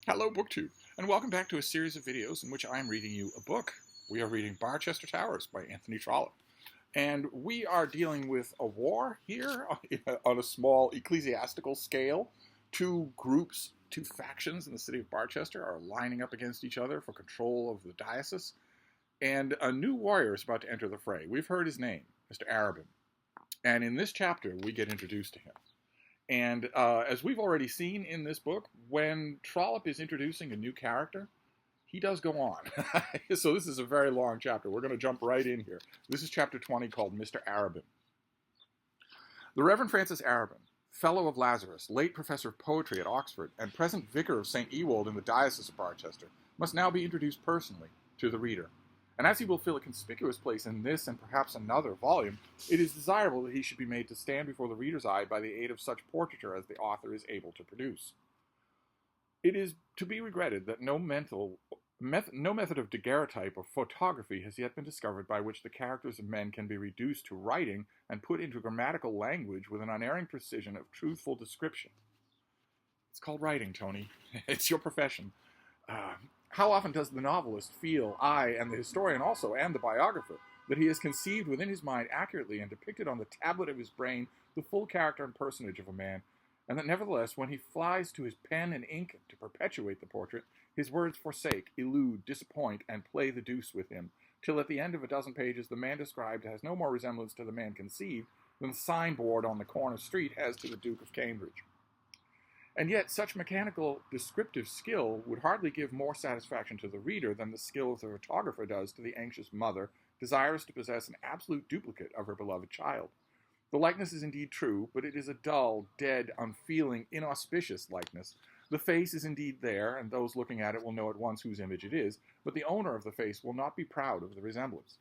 Hello, BookTube, and welcome back to a series of videos in which I am reading you a book. We are reading Barchester Towers by Anthony Trollope. And we are dealing with a war here on a small ecclesiastical scale. Two groups, two factions in the city of Barchester are lining up against each other for control of the diocese. And a new warrior is about to enter the fray. We've heard his name, Mr. Arabin. And in this chapter, we get introduced to him. And as we've already seen in this book, when Trollope is introducing a new character, he does go on. So this is a very long chapter. We're going to jump right in here. This is chapter 20 called Mr. Arabin. The Reverend Francis Arabin, Fellow of Lazarus, late Professor of Poetry at Oxford, and present Vicar of St. Ewald in the Diocese of Barchester, must now be introduced personally to the reader. And as he will fill a conspicuous place in this and perhaps another volume, it is desirable that he should be made to stand before the reader's eye by the aid of such portraiture as the author is able to produce. It is to be regretted that no method of daguerreotype or photography has yet been discovered by which the characters of men can be reduced to writing and put into grammatical language with an unerring precision of truthful description. It's called writing, Tony. It's your profession. How often does the novelist feel, and the historian also, and the biographer, that he has conceived within his mind accurately and depicted on the tablet of his brain the full character and personage of a man, and that nevertheless, when he flies to his pen and ink to perpetuate the portrait, his words forsake, elude, disappoint, and play the deuce with him, till at the end of a dozen pages the man described has no more resemblance to the man conceived than the signboard on the corner street has to the Duke of Cambridge. And yet, such mechanical descriptive skill would hardly give more satisfaction to the reader than the skill of the photographer does to the anxious mother, desirous to possess an absolute duplicate of her beloved child. The likeness is indeed true, but it is a dull, dead, unfeeling, inauspicious likeness. The face is indeed there, and those looking at it will know at once whose image it is, but the owner of the face will not be proud of the resemblance.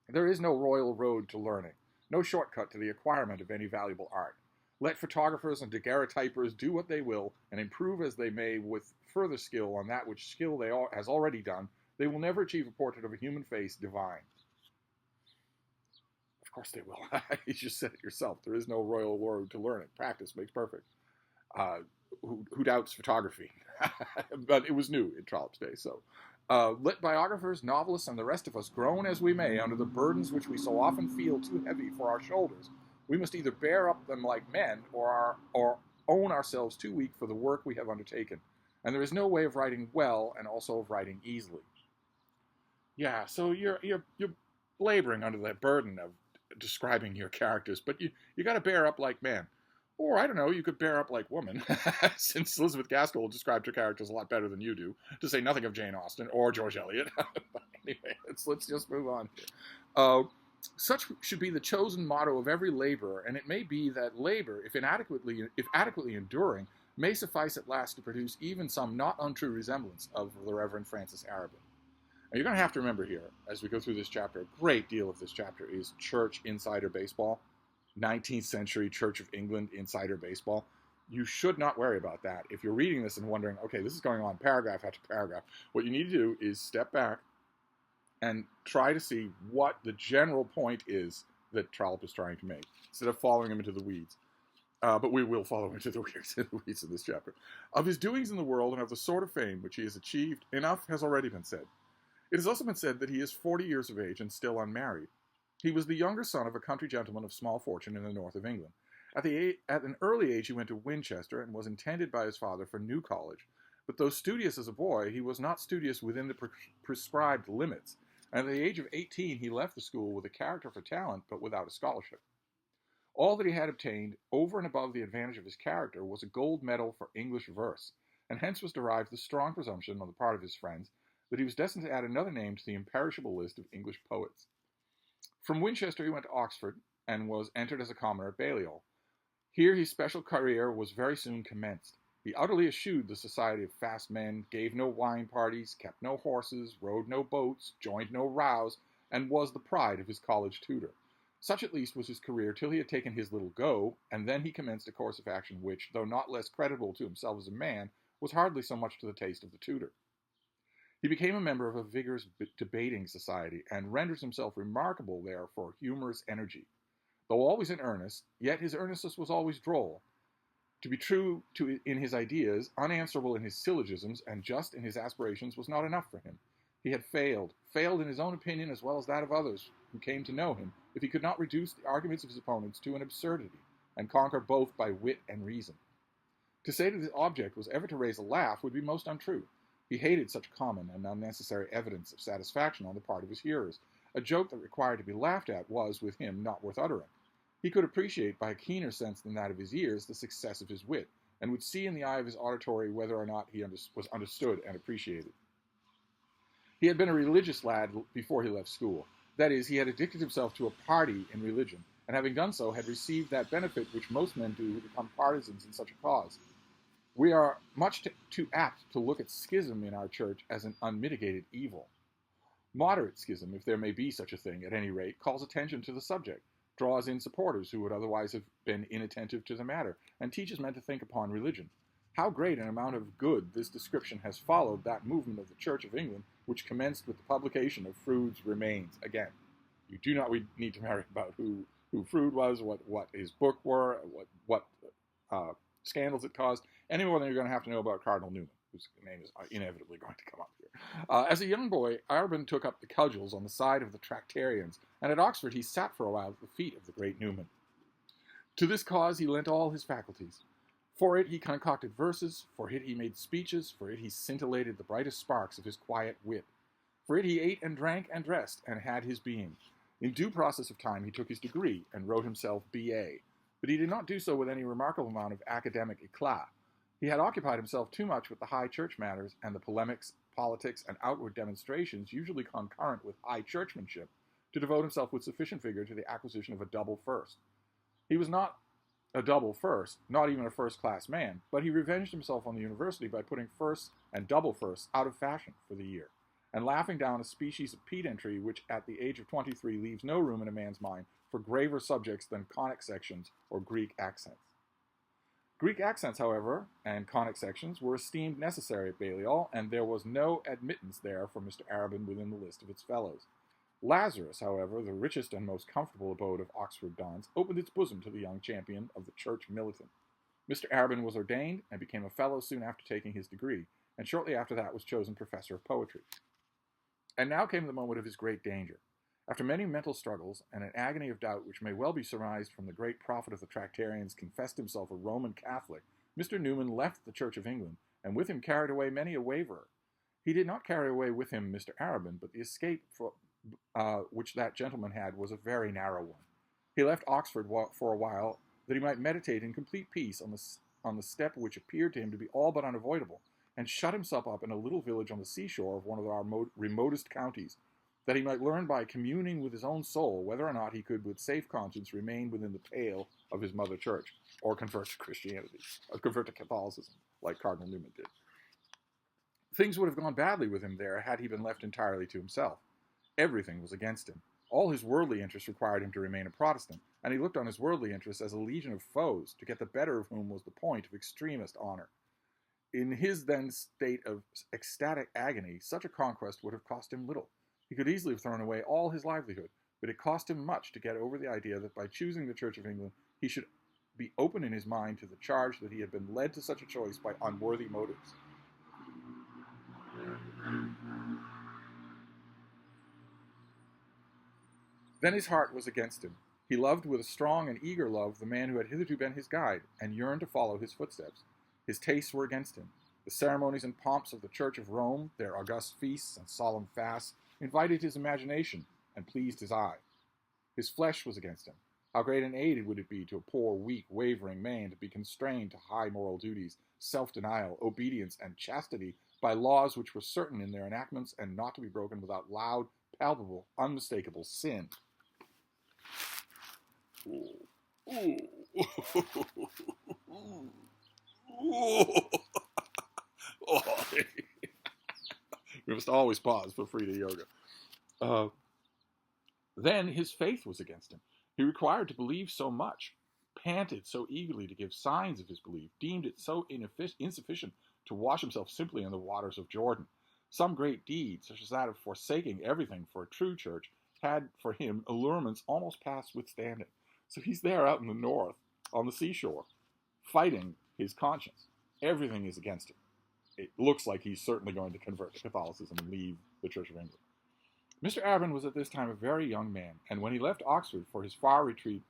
There is no royal road to learning, no shortcut to the acquirement of any valuable art. Let photographers and daguerreotypers do what they will, and improve as they may with further skill on that which skill has already done, they will never achieve a portrait of a human face divine. Of course they will. You just said it yourself. There is no royal road to learning. Practice makes perfect. Who doubts photography? But it was new in Trollope's day. So let biographers, novelists, and the rest of us groan as we may under the burdens which we so often feel too heavy for our shoulders. We must either bear up them like men or own ourselves too weak for the work we have undertaken. And there is no way of writing well and also of writing easily. Yeah, so you're laboring under that burden of describing your characters, but you got to bear up like men. Or, I don't know, you could bear up like woman, since Elizabeth Gaskell described her characters a lot better than you do, to say nothing of Jane Austen or George Eliot. But anyway, let's just move on here. Such should be the chosen motto of every laborer, and it may be that labor, if adequately enduring, may suffice at last to produce even some not untrue resemblance of the Reverend Francis Arabin. Now, you're going to have to remember here, as we go through this chapter, a great deal of this chapter is church insider baseball, 19th century Church of England insider baseball. You should not worry about that. If you're reading this and wondering, okay, this is going on paragraph after paragraph, what you need to do is step back and try to see what the general point is that Trollope is trying to make, instead of following him into the weeds. But we will follow him into the weeds in this chapter. Of his doings in the world and of the sort of fame which he has achieved, enough has already been said. It has also been said that he is 40 years of age and still unmarried. He was the younger son of a country gentleman of small fortune in the north of England. At an early age he went to Winchester and was intended by his father for New College. But though studious as a boy, he was not studious within the prescribed limits. And at the age of 18, he left the school with a character for talent, but without a scholarship. All that he had obtained, over and above the advantage of his character, was a gold medal for English verse, and hence was derived the strong presumption on the part of his friends that he was destined to add another name to the imperishable list of English poets. From Winchester he went to Oxford, and was entered as a commoner at Balliol. Here his special career was very soon commenced. He utterly eschewed the society of fast men, gave no wine parties, kept no horses, rowed no boats, joined no rows, and was the pride of his college tutor. Such at least was his career till he had taken his little go, and then he commenced a course of action which, though not less creditable to himself as a man, was hardly so much to the taste of the tutor. He became a member of a vigorous debating society, and renders himself remarkable there for humorous energy. Though always in earnest, yet his earnestness was always droll. To be true in his ideas, unanswerable in his syllogisms, and just in his aspirations was not enough for him. He had failed in his own opinion as well as that of others who came to know him, if he could not reduce the arguments of his opponents to an absurdity, and conquer both by wit and reason. To say that his object was ever to raise a laugh would be most untrue. He hated such common and unnecessary evidence of satisfaction on the part of his hearers. A joke that required to be laughed at was, with him, not worth uttering. He could appreciate, by a keener sense than that of his ears, the success of his wit, and would see in the eye of his auditory whether or not he was understood and appreciated. He had been a religious lad before he left school. That is, he had addicted himself to a party in religion, and having done so, had received that benefit which most men do who become partisans in such a cause. We are much too apt to look at schism in our church as an unmitigated evil. Moderate schism, if there may be such a thing, at any rate, calls attention to the subject, draws in supporters who would otherwise have been inattentive to the matter, and teaches men to think upon religion. How great an amount of good this description has followed that movement of the Church of England which commenced with the publication of Froude's Remains. Again, you do not need to marry about who Froude was, what his book were, what scandals it caused, any more than you're going to have to know about Cardinal Newman, whose name is inevitably going to come up here. As a young boy, Arban took up the cudgels on the side of the Tractarians, and at Oxford he sat for a while at the feet of the great Newman. To this cause he lent all his faculties. For it he concocted verses, for it he made speeches, for it he scintillated the brightest sparks of his quiet wit. For it he ate and drank and dressed, and had his being. In due process of time he took his degree, and wrote himself B.A., but he did not do so with any remarkable amount of academic eclat. He had occupied himself too much with the high church matters and the polemics, politics, and outward demonstrations usually concurrent with high churchmanship to devote himself with sufficient vigor to the acquisition of a double first. He was not a double first, not even a first-class man, but he revenged himself on the university by putting firsts and double firsts out of fashion for the year, and laughing down a species of pedantry which at the age of 23 leaves no room in a man's mind for graver subjects than conic sections or Greek accents. Greek accents, however, and conic sections were esteemed necessary at Balliol, and there was no admittance there for Mr. Arabin within the list of its fellows. Lazarus, however, the richest and most comfortable abode of Oxford dons, opened its bosom to the young champion of the church militant. Mr. Arabin was ordained and became a fellow soon after taking his degree, and shortly after that was chosen professor of poetry. And now came the moment of his great danger. After many mental struggles and an agony of doubt which may well be surmised from the great prophet of the Tractarians confessed himself a Roman Catholic, Mr. Newman left the Church of England, and with him carried away many a waverer. He did not carry away with him Mr. Arabin, but the escape which that gentleman had was a very narrow one. He left Oxford for a while that he might meditate in complete peace on the step which appeared to him to be all but unavoidable, and shut himself up in a little village on the seashore of one of our remotest counties, that he might learn by communing with his own soul whether or not he could with safe conscience remain within the pale of his mother church, or convert to Christianity, or convert to Catholicism, like Cardinal Newman did. Things would have gone badly with him there had he been left entirely to himself. Everything was against him. All his worldly interests required him to remain a Protestant, and he looked on his worldly interests as a legion of foes, to get the better of whom was the point of extremest honor. In his then state of ecstatic agony, such a conquest would have cost him little. He could easily have thrown away all his livelihood, but it cost him much to get over the idea that by choosing the Church of England, he should be open in his mind to the charge that he had been led to such a choice by unworthy motives. Then his heart was against him. He loved with a strong and eager love the man who had hitherto been his guide, and yearned to follow his footsteps. His tastes were against him. The ceremonies and pomps of the Church of Rome, their august feasts and solemn fasts, invited his imagination and pleased his eye. His flesh was against him. How great an aid would it be to a poor, weak, wavering man to be constrained to high moral duties, self-denial, obedience, and chastity by laws which were certain in their enactments and not to be broken without loud, palpable, unmistakable sin. Ooh. We must always pause for Frieda yoga. Then his faith was against him. He required to believe so much, panted so eagerly to give signs of his belief, deemed it so insufficient to wash himself simply in the waters of Jordan. Some great deed, such as that of forsaking everything for a true church, had for him allurements almost past withstanding. So he's there out in the north, on the seashore, fighting his conscience. Everything is against him. It looks like he's certainly going to convert to Catholicism and leave the Church of England. Mr. Arban was at this time a very young man, and when he left Oxford for his far retreat,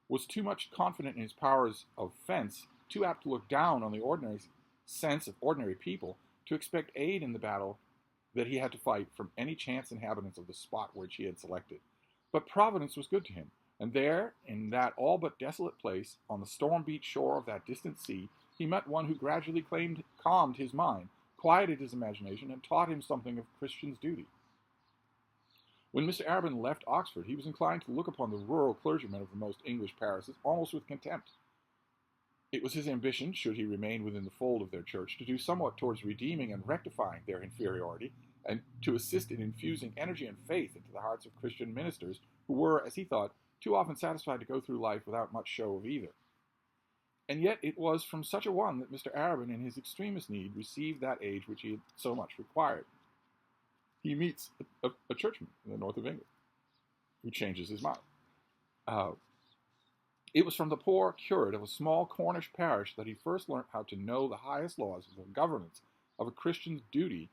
was too much confident in his powers of fence, too apt to look down on the ordinary sense of ordinary people, to expect aid in the battle that he had to fight from any chance inhabitants of the spot which he had selected. But Providence was good to him, and there, in that all but desolate place, on the storm-beat shore of that distant sea, he met one who gradually calmed his mind, quieted his imagination, and taught him something of Christian's duty. When Mr. Arban left Oxford, he was inclined to look upon the rural clergymen of the most English parishes almost with contempt. It was his ambition, should he remain within the fold of their church, to do somewhat towards redeeming and rectifying their inferiority, and to assist in infusing energy and faith into the hearts of Christian ministers who were, as he thought, too often satisfied to go through life without much show of either. And yet it was from such a one that Mr. Arban, in his extremest need, received that aid which he had so much required. He meets a churchman in the north of England who changes his mind. It was from the poor curate of a small Cornish parish that he first learnt how to know the highest laws of the governance of a Christian's duty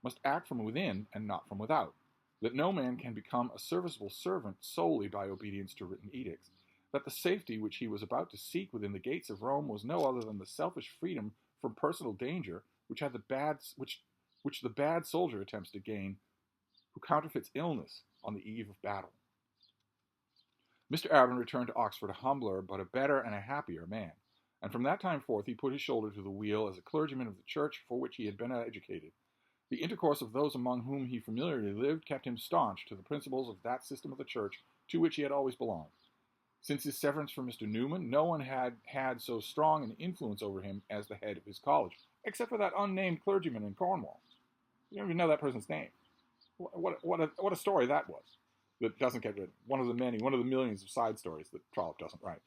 must act from within and not from without, that no man can become a serviceable servant solely by obedience to written edicts, that the safety which he was about to seek within the gates of Rome was no other than the selfish freedom from personal danger which the bad soldier attempts to gain, who counterfeits illness on the eve of battle. Mr. Arban returned to Oxford a humbler, but a better and a happier man, and from that time forth he put his shoulder to the wheel as a clergyman of the church for which he had been educated. The intercourse of those among whom he familiarly lived kept him staunch to the principles of that system of the church to which he had always belonged. Since his severance from Mr. Newman, no one had had so strong an influence over him as the head of his college, except for that unnamed clergyman in Cornwall. You don't even know that person's name. What a story that was. That doesn't get written. One of the millions of side stories that Trollope doesn't write.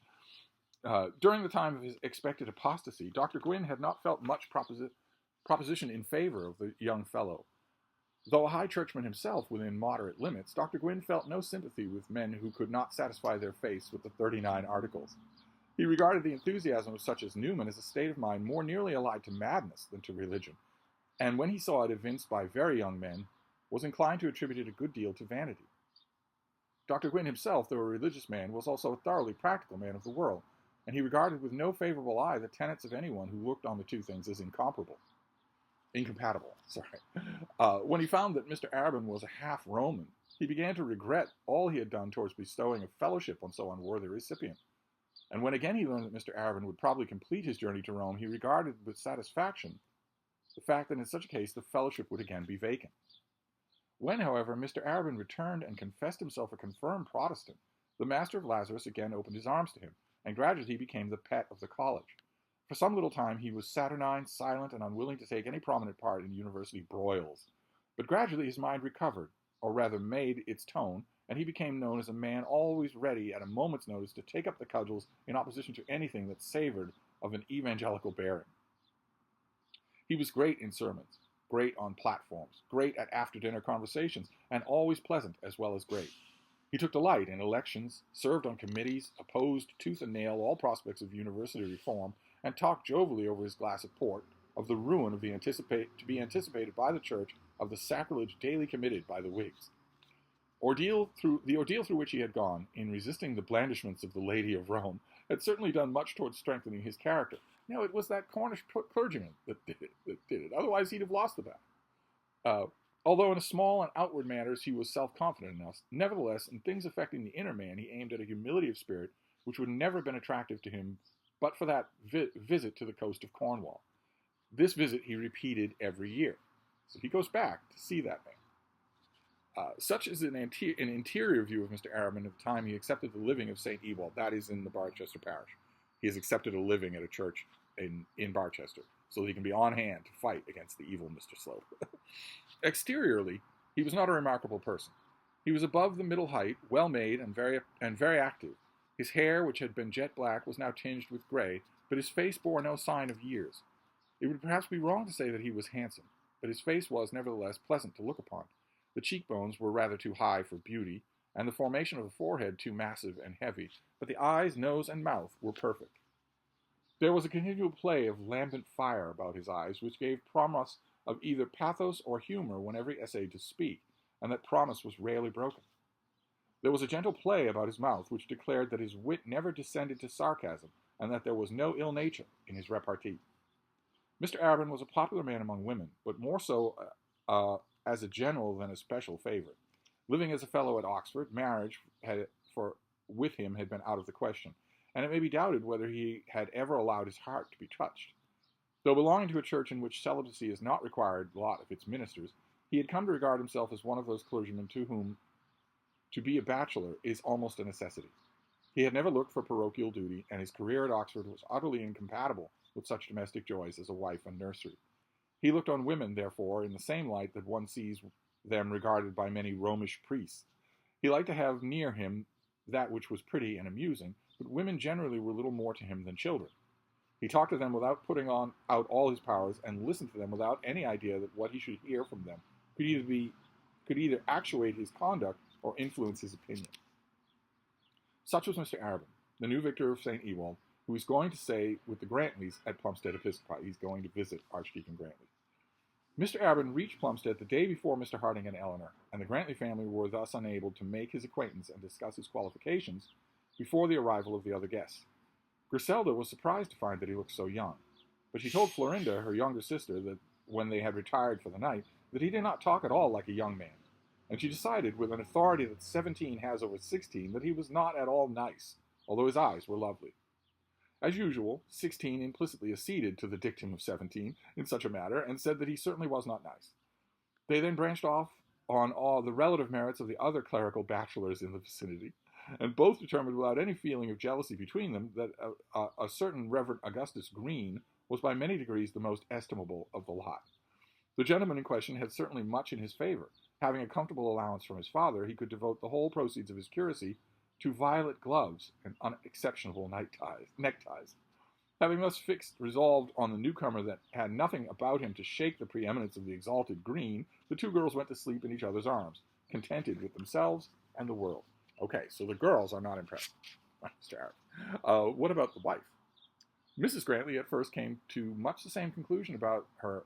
During the time of his expected apostasy, Dr. Gwynne had not felt much proposition in favor of the young fellow. Though a high churchman himself within moderate limits, Dr. Gwynne felt no sympathy with men who could not satisfy their faiths with the 39 Articles. He regarded the enthusiasm of such as Newman as a state of mind more nearly allied to madness than to religion, and when he saw it evinced by very young men, was inclined to attribute it a good deal to vanity. Dr. Gwynne himself, though a religious man, was also a thoroughly practical man of the world, and he regarded with no favorable eye the tenets of anyone who looked on the two things as incompatible. When he found that Mr. Arban was a half-Roman, he began to regret all he had done towards bestowing a fellowship on so unworthy a recipient. And when again he learned that Mr. Arban would probably complete his journey to Rome, he regarded with satisfaction the fact that in such a case the fellowship would again be vacant. When, however, Mr. Arban returned and confessed himself a confirmed Protestant, the Master of Lazarus again opened his arms to him, and gradually he became the pet of the college. For some little time he was saturnine, silent, and unwilling to take any prominent part in university broils. But gradually his mind recovered, or rather made its tone, and he became known as a man always ready at a moment's notice to take up the cudgels in opposition to anything that savored of an evangelical bearing. He was great in sermons, great on platforms, great at after-dinner conversations, and always pleasant as well as great. He took delight in elections, served on committees, opposed tooth and nail all prospects of university reform, and talked jovially over his glass of port of the ruin of to be anticipated by the Church of the sacrilege daily committed by the Whigs. The ordeal through which he had gone, in resisting the blandishments of the Lady of Rome, had certainly done much towards strengthening his character. No, it was that Cornish clergyman that did it. Otherwise, he'd have lost the battle. Although in small and outward matters he was self-confident enough, nevertheless, in things affecting the inner man, he aimed at a humility of spirit which would never have been attractive to him but for that visit to the coast of Cornwall. This visit he repeated every year. So he goes back to see that man. Such is an interior view of Mr. Arban at the time he accepted the living of St. Ewald, that is in the Barchester parish. He has accepted a living at a church in Barchester, so that he can be on hand to fight against the evil Mr. Slope. Exteriorly, he was not a remarkable person. He was above the middle height, well-made, and very active. His hair, which had been jet black, was now tinged with gray, but his face bore no sign of years. It would perhaps be wrong to say that he was handsome, but his face was, nevertheless, pleasant to look upon. The cheekbones were rather too high for beauty, and the formation of the forehead too massive and heavy, but the eyes, nose, and mouth were perfect. There was a continual play of lambent fire about his eyes, which gave promise of either pathos or humor whenever he essayed to speak, and that promise was rarely broken. There was a gentle play about his mouth, which declared that his wit never descended to sarcasm, and that there was no ill nature in his repartee. Mr. Arabin was a popular man among women, but more so as a general than a special favorite. Living as a fellow at Oxford, marriage with him had been out of the question, and it may be doubted whether he had ever allowed his heart to be touched. Though belonging to a church in which celibacy is not required a lot of its ministers, he had come to regard himself as one of those clergymen to whom to be a bachelor is almost a necessity. He had never looked for parochial duty, and his career at Oxford was utterly incompatible with such domestic joys as a wife and nursery. He looked on women, therefore, in the same light that one sees them regarded by many Romish priests. He liked to have near him that which was pretty and amusing, but women generally were little more to him than children. He talked to them without putting out all his powers, and listened to them without any idea that what he should hear from them could either actuate his conduct or influence his opinion. Such was Mr. Arabin, the new vicar of St. Ewald, who is going to stay with the Grantleys at Plumstead Episcopi. He's going to visit Archdeacon Grantley. Mr. Arabin reached Plumstead the day before Mr. Harding and Eleanor, and the Grantley family were thus unable to make his acquaintance and discuss his qualifications before the arrival of the other guests. Griselda was surprised to find that he looked so young, but she told Florinda, her younger sister, that when they had retired for the night, that he did not talk at all like a young man, and she decided, with an authority that 17 has over 16, that he was not at all nice, although his eyes were lovely. As usual, 16 implicitly acceded to the dictum of 17 in such a matter, and said that he certainly was not nice. They then branched off on all the relative merits of the other clerical bachelors in the vicinity, and both determined without any feeling of jealousy between them that a certain Reverend Augustus Green was by many degrees the most estimable of the lot. The gentleman in question had certainly much in his favor. Having a comfortable allowance from his father, he could devote the whole proceeds of his curacy to violet gloves and unexceptionable neckties. Having thus resolved on the newcomer that had nothing about him to shake the preeminence of the exalted Green, the two girls went to sleep in each other's arms, contented with themselves and the world. Okay, so the girls are not impressed. Mr. Arabin. What about the wife? Mrs. Grantley at first came to much the same conclusion about her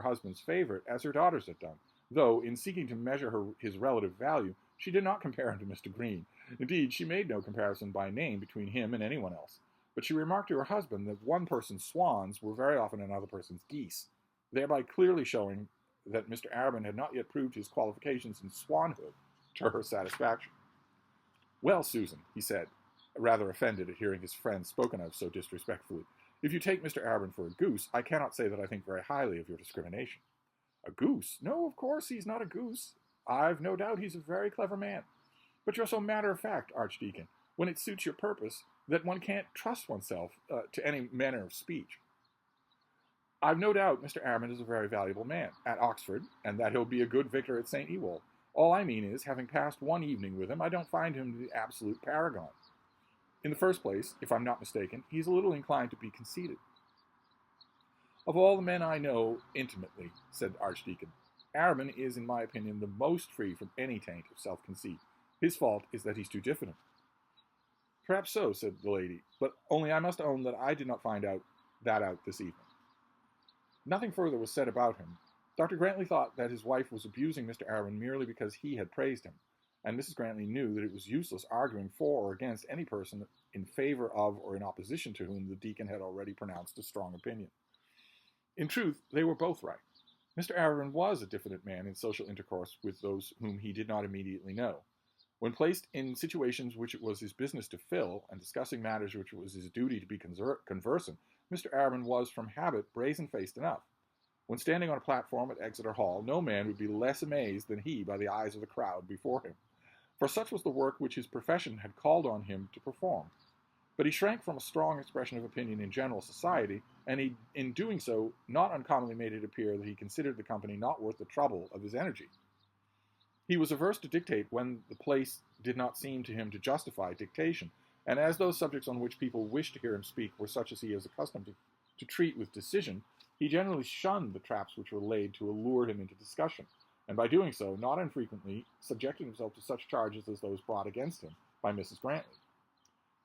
husband's favorite as her daughters had done, though in seeking to measure his relative value, she did not compare him to Mr. Green. Indeed, she made no comparison by name between him and anyone else. But she remarked to her husband that one person's swans were very often another person's geese, thereby clearly showing that Mr. Arabin had not yet proved his qualifications in swanhood to her satisfaction. Well, Susan, he said, rather offended at hearing his friend spoken of so disrespectfully, if you take Mr. Arabin for a goose, I cannot say that I think very highly of your discrimination. A goose? No, of course he's not a goose. I've no doubt he's a very clever man. But you're so matter-of-fact, Archdeacon, when it suits your purpose, that one can't trust oneself to any manner of speech. I've no doubt Mr. Arabin is a very valuable man at Oxford, and that he'll be a good vicar at St. Ewald. All I mean is, having passed one evening with him, I don't find him the absolute paragon. In the first place, if I'm not mistaken, he's a little inclined to be conceited. Of all the men I know intimately, said the Archdeacon, Arabin is, in my opinion, the most free from any taint of self-conceit. His fault is that he's too diffident. Perhaps so, said the lady, but only I must own that I did not find out this evening. Nothing further was said about him. Dr. Grantley thought that his wife was abusing Mr. Arabin merely because he had praised him, and Mrs. Grantley knew that it was useless arguing for or against any person in favor of or in opposition to whom the deacon had already pronounced a strong opinion. In truth, they were both right. Mr. Arabin was a diffident man in social intercourse with those whom he did not immediately know. When placed in situations which it was his business to fill, and discussing matters which it was his duty to be conversant, Mr. Arabin was, from habit, brazen-faced enough. When standing on a platform at Exeter Hall, no man would be less amazed than he by the eyes of the crowd before him, for such was the work which his profession had called on him to perform. But he shrank from a strong expression of opinion in general society, and he, in doing so, not uncommonly made it appear that he considered the company not worth the trouble of his energy. He was averse to dictate when the place did not seem to him to justify dictation, and as those subjects on which people wished to hear him speak were such as he was accustomed to treat with decision, he generally shunned the traps which were laid to allure him into discussion, and by doing so, not infrequently, subjected himself to such charges as those brought against him by Mrs. Grantley.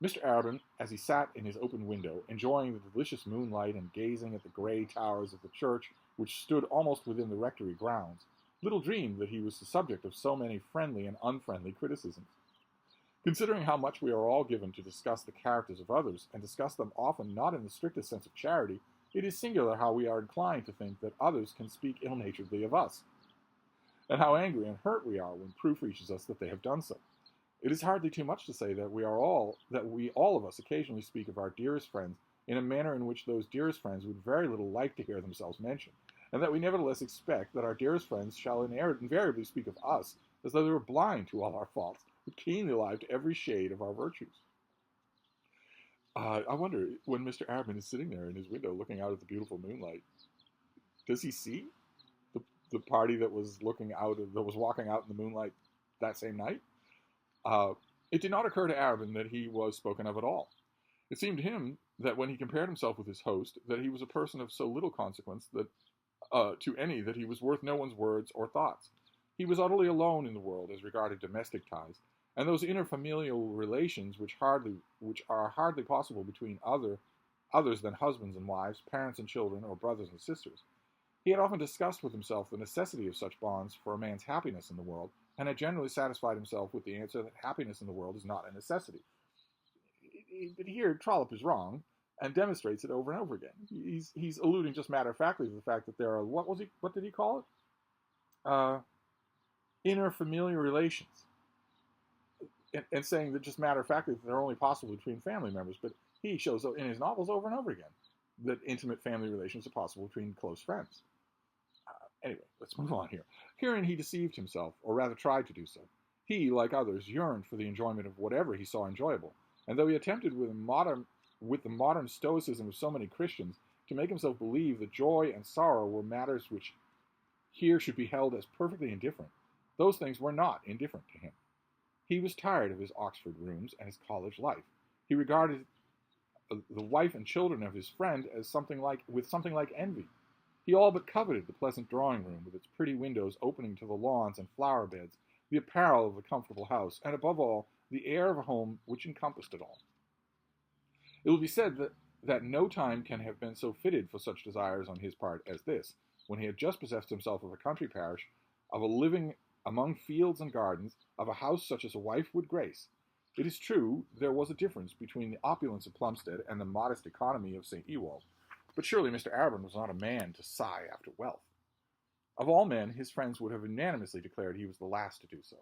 Mr. Arabin, as he sat in his open window, enjoying the delicious moonlight and gazing at the grey towers of the church which stood almost within the rectory grounds, little dreamed that he was the subject of so many friendly and unfriendly criticisms. Considering how much we are all given to discuss the characters of others, and discuss them often not in the strictest sense of charity, it is singular how we are inclined to think that others can speak ill-naturedly of us, and how angry and hurt we are when proof reaches us that they have done so. It is hardly too much to say that we all of us occasionally speak of our dearest friends in a manner in which those dearest friends would very little like to hear themselves mentioned, and that we nevertheless expect that our dearest friends shall invariably speak of us as though they were blind to all our faults, but keenly alive to every shade of our virtues. I wonder, when Mr. Arabin is sitting there in his window looking out at the beautiful moonlight, does he see the party that was walking out in the moonlight that same night? It did not occur to Arabin that he was spoken of at all. It seemed to him that when he compared himself with his host, that he was a person of so little consequence that to any that he was worth no one's words or thoughts. He was utterly alone in the world as regarded domestic ties, and those interfamilial relations which are hardly possible between others than husbands and wives, parents and children, or brothers and sisters. He had often discussed with himself the necessity of such bonds for a man's happiness in the world, and had generally satisfied himself with the answer that happiness in the world is not a necessity. But here Trollope is wrong, and demonstrates it over and over again. He's alluding just matter-of-factly to the fact that there are, what did he call it? Interfamilial relations. And saying that just matter-of-factly that they're only possible between family members, but he shows in his novels over and over again that intimate family relations are possible between close friends. Anyway, let's move on here. Herein he deceived himself, or rather tried to do so. He, like others, yearned for the enjoyment of whatever he saw enjoyable, and though he attempted with the modern stoicism of so many Christians to make himself believe that joy and sorrow were matters which here should be held as perfectly indifferent, those things were not indifferent to him. He was tired of his Oxford rooms and his college life. He regarded the wife and children of his friend as something like envy. He all but coveted the pleasant drawing room with its pretty windows opening to the lawns and flower beds, the apparel of a comfortable house, and above all, the air of a home which encompassed it all. It will be said that no time can have been so fitted for such desires on his part as this, when he had just possessed himself of a country parish, of a living among fields and gardens, of a house such as a wife would grace. It is true, there was a difference between the opulence of Plumstead and the modest economy of St. Ewald, but surely Mr. Arabin was not a man to sigh after wealth. Of all men, his friends would have unanimously declared he was the last to do so.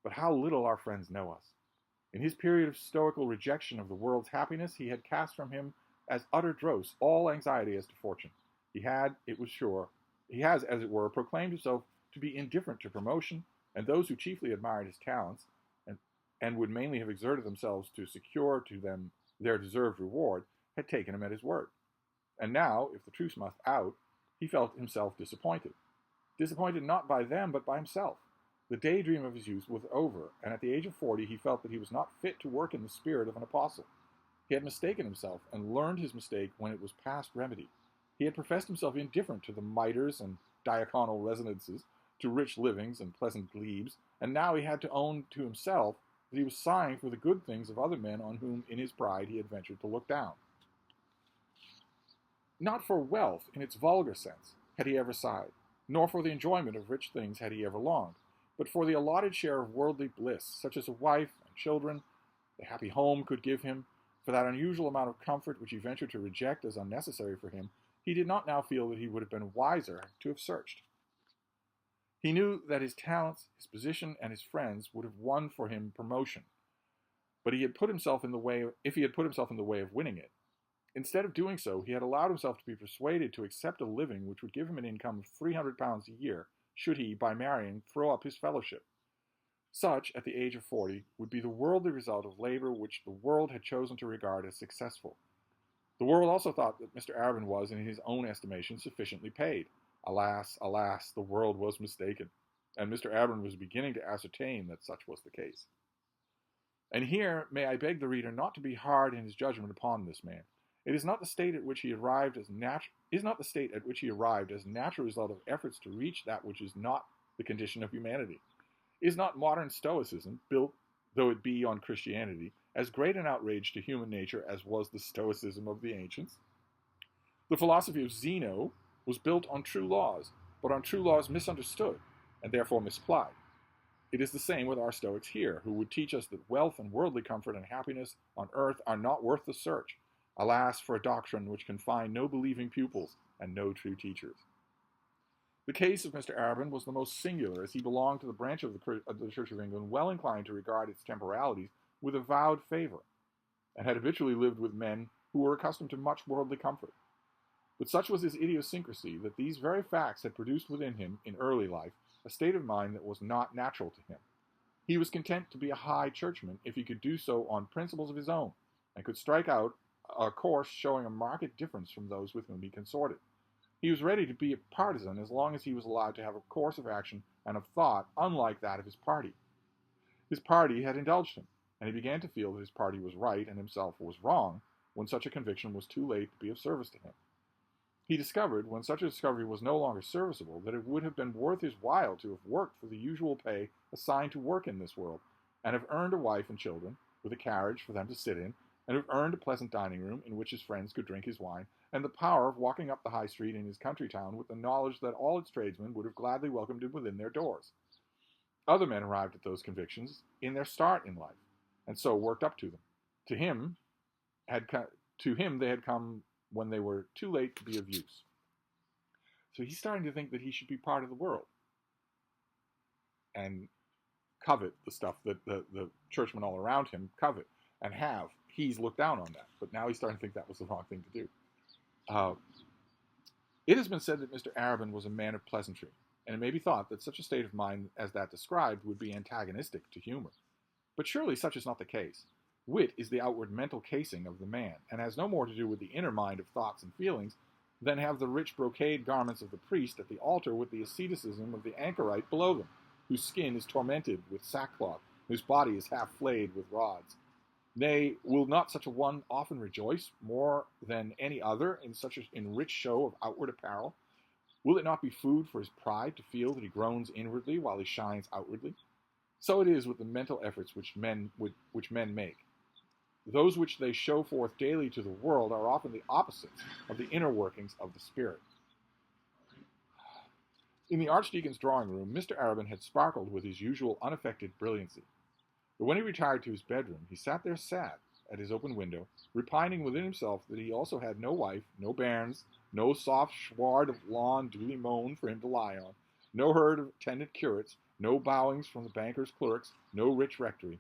But how little our friends know us. In his period of stoical rejection of the world's happiness, he had cast from him as utter dross all anxiety as to fortune. He has, as it were, proclaimed himself to be indifferent to promotion, and those who chiefly admired his talents, and would mainly have exerted themselves to secure to them their deserved reward, had taken him at his word. And now, if the truth must out, he felt himself disappointed. Disappointed not by them, but by himself. The daydream of his youth was over, and at the age of 40 he felt that he was not fit to work in the spirit of an apostle. He had mistaken himself, and learned his mistake when it was past remedy. He had professed himself indifferent to the mitres and diaconal residences, to rich livings and pleasant glebes, and now he had to own to himself that he was sighing for the good things of other men on whom in his pride he had ventured to look down. Not for wealth in its vulgar sense had he ever sighed, nor for the enjoyment of rich things had he ever longed, but for the allotted share of worldly bliss, such as a wife and children, the happy home could give him, for that unusual amount of comfort which he ventured to reject as unnecessary for him, he did not now feel that he would have been wiser to have searched. He knew that his talents, his position, and his friends would have won for him promotion, but if he had put himself in the way of winning it. Instead of doing so, he had allowed himself to be persuaded to accept a living which would give him an income of £300 a year, should he, by marrying, throw up his fellowship. Such, at the age of 40, would be the worldly result of labor which the world had chosen to regard as successful. The world also thought that Mr. Arabin was, in his own estimation, sufficiently paid. Alas, alas, the world was mistaken, and Mr. Arabin was beginning to ascertain that such was the case. And here may I beg the reader not to be hard in his judgment upon this man. It is not the state at which he arrived as natural result of efforts to reach that which is not the condition of humanity. Is not modern Stoicism, built though it be on Christianity, as great an outrage to human nature as was the Stoicism of the ancients. The philosophy of Zeno was built on true laws, but on true laws misunderstood, and therefore misapplied. It is the same with our Stoics here, who would teach us that wealth and worldly comfort and happiness on earth are not worth the search. Alas, for a doctrine which can find no believing pupils and no true teachers. The case of Mr. Arabin was the most singular, as he belonged to the branch of the Church of England well inclined to regard its temporalities with avowed favor, and had habitually lived with men who were accustomed to much worldly comfort. But such was his idiosyncrasy that these very facts had produced within him, in early life, a state of mind that was not natural to him. He was content to be a high churchman if he could do so on principles of his own, and could strike out a course showing a marked difference from those with whom he consorted. He was ready to be a partisan as long as he was allowed to have a course of action and of thought unlike that of his party. His party had indulged him, and he began to feel that his party was right and himself was wrong when such a conviction was too late to be of service to him. He discovered, when such a discovery was no longer serviceable, that it would have been worth his while to have worked for the usual pay assigned to work in this world, and have earned a wife and children, with a carriage for them to sit in, and have earned a pleasant dining room in which his friends could drink his wine, and the power of walking up the high street in his country town with the knowledge that all its tradesmen would have gladly welcomed him within their doors. Other men arrived at those convictions in their start in life, and so worked up to them. To him they had come when they were too late to be of use. So he's starting to think that he should be part of the world and covet the stuff that the churchmen all around him covet and have. He's looked down on that, but now he's starting to think that was the wrong thing to do. It has been said that Mr. Arabin was a man of pleasantry, and it may be thought that such a state of mind as that described would be antagonistic to humor. But surely such is not the case. Wit is the outward mental casing of the man, and has no more to do with the inner mind of thoughts and feelings than have the rich brocade garments of the priest at the altar with the asceticism of the anchorite below them, whose skin is tormented with sackcloth, whose body is half flayed with rods. Nay, will not such a one often rejoice more than any other in rich show of outward apparel? Will it not be food for his pride to feel that he groans inwardly while he shines outwardly? So it is with the mental efforts which men make. Those which they show forth daily to the world are often the opposites of the inner workings of the spirit. In the Archdeacon's drawing room, Mr. Arabin had sparkled with his usual unaffected brilliancy. But when he retired to his bedroom, he sat there sad at his open window, repining within himself that he also had no wife, no bairns, no soft sward of lawn duly mown for him to lie on, no herd of attendant curates, no bowings from the banker's clerks, no rich rectory.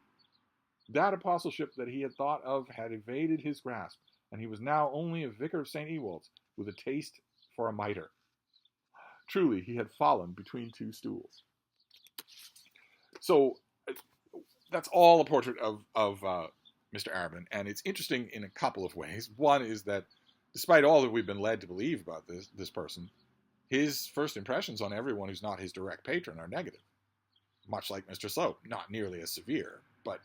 That apostleship that he had thought of had evaded his grasp, and he was now only a vicar of St. Ewald's, with a taste for a mitre. Truly, he had fallen between two stools. So, that's all a portrait of Mr. Arabin, and it's interesting in a couple of ways. One is that, despite all that we've been led to believe about this person, his first impressions on everyone who's not his direct patron are negative. Much like Mr. Slope, not nearly as severe, but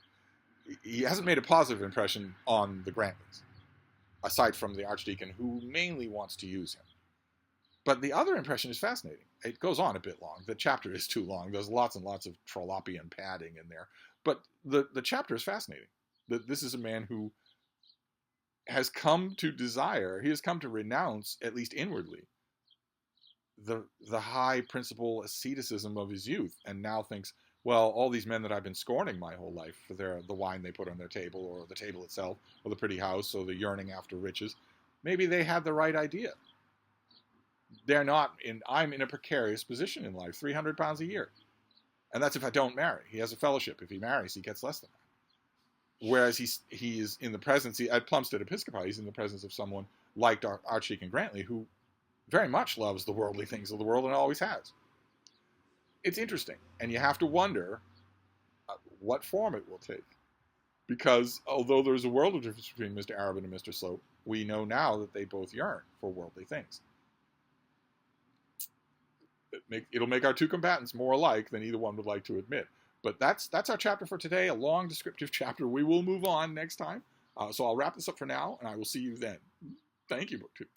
he hasn't made a positive impression on the Grantleys, aside from the Archdeacon, who mainly wants to use him. But the other impression is fascinating. It goes on a bit long. The chapter is too long. There's lots and lots of trollopian padding in there. But the chapter is fascinating. This is a man who has come to desire, he has come to renounce, at least inwardly, the high principle asceticism of his youth, and now thinks, well, all these men that I've been scorning my whole life for the wine they put on their table, or the table itself, or the pretty house, or the yearning after riches, maybe they had the right idea. I'm in a precarious position in life, 300 pounds a year. And that's if I don't marry. He has a fellowship. If he marries, he gets less than that. Whereas he is in the presence, at Plumstead Episcopi, he's in the presence of someone like Archdeacon Grantley, who very much loves the worldly things of the world and always has. It's interesting, and you have to wonder what form it will take. Because although there's a world of difference between Mr. Arabin and Mr. Slope, we know now that they both yearn for worldly things. It'll make our two combatants more alike than either one would like to admit. But that's our chapter for today, a long descriptive chapter. We will move on next time. So I'll wrap this up for now, and I will see you then. Thank you, BookTube.